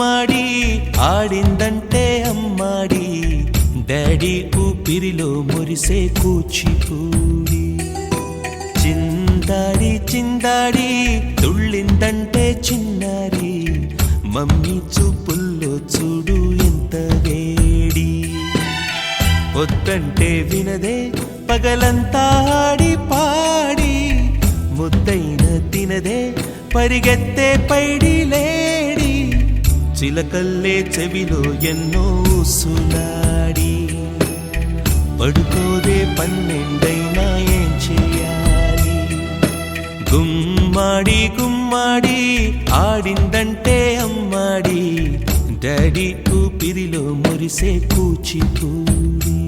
గుమ్మాడి ఆడిందంటే అమ్మాడి డాడీ ఊపిరిలో మురిసే కూచిపూడి చిందాడి చిందాడి తుళ్ళిందంటే చిన్నారి మమ్మీ చూపుల్లో చూడు ఎంత వేడి వద్దంటే వినదే పగలంతా ఆడి పాడి ముద్దైన తినదే పరిగెత్తే పైడి లేడి చిలకల్లే చెవిలో ఎన్నో సులాడి పడుకోదే పన్నెండైనా ఏం చేయాలి గుమ్మాడి గుమ్మాడి ఆడిందంటే అమ్మాడి డాడీ ఊపిరిలో మురిసే కూచిపూడి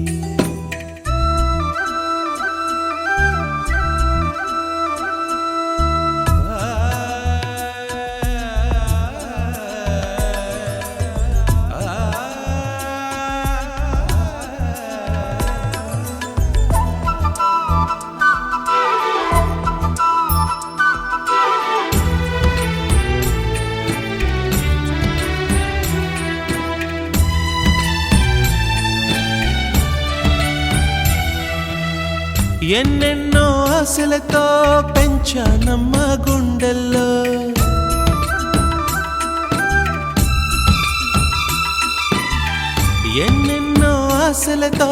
ఎన్నెన్నో ఆశలతో పెంచానమ్మ గుండెల్లో ఎన్నెన్నో ఆశలతో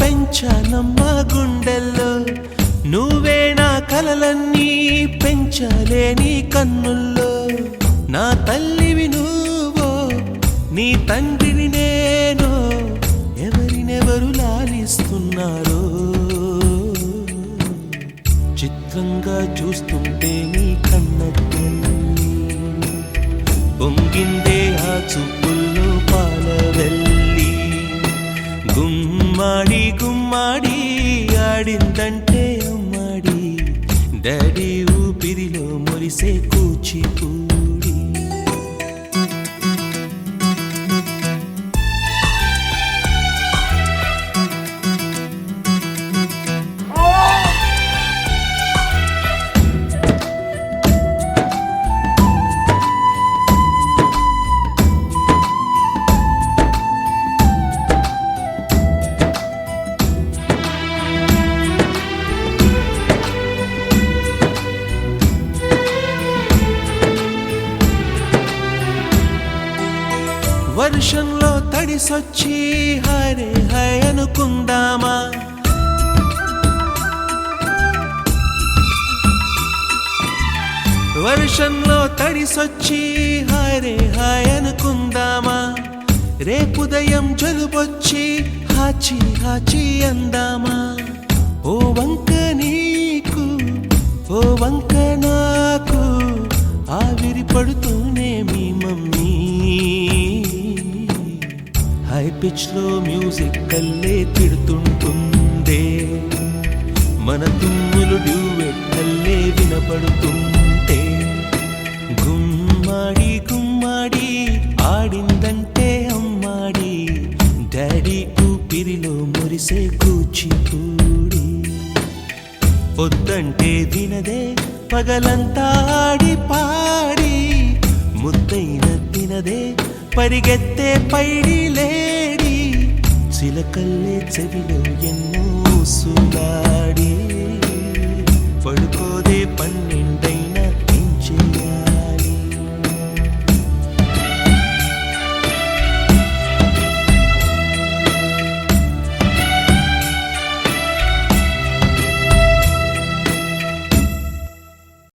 పెంచానమ్మ గుండెల్లో నువ్వే నా కలలన్నీ పెంచాలే నీ కన్నుల్లో నా తల్లివి నువ్వో నీ తండ్రిని నేను ఎవరినెవరు లాలిస్తున్నారో చిత్రంగా చూస్తుంటే నీ కన్నెల్లి పొంగిందే ఆ చూపుల్లో పాలవెల్లి గుమ్మాడి గుమ్మాడి ఆడిందంటే అమ్మాడి డాడీ ఊపిరిలో మురిసే కూచిపూడి వర్షంలో తడిసొచ్చి హరే హై అనుకుందామా వర్షంలో తడిసొచ్చి హరే హై అనుకుందామా రేపుదయం జలుబొచ్చి హాచి హాచి అందామా ఓ వంక నీకు ఓ వంక నాకు ఆవిరి పడుతూనే మీ మమ్మీ హై పిచ్ లో మ్యూజిక్ కల్లే తిడుతుంటుందే మన తుమ్ములు డ్యూయెట్ కల్లే వినపడుతుంటే గుమ్మాడి గుమ్మాడి ఆడిందంటే అమ్మాడి డాడీ ఊపిరిలో మురిసే కూచిపూడి వద్దంటే వినదే పగలంతా ఆడి పాడి ముద్దైన తినదే పరిగెత్తే పైడి లేడి చిలకల్లే చెవిలో ఎన్నో సులాడి పడుకోదే పన్నెండు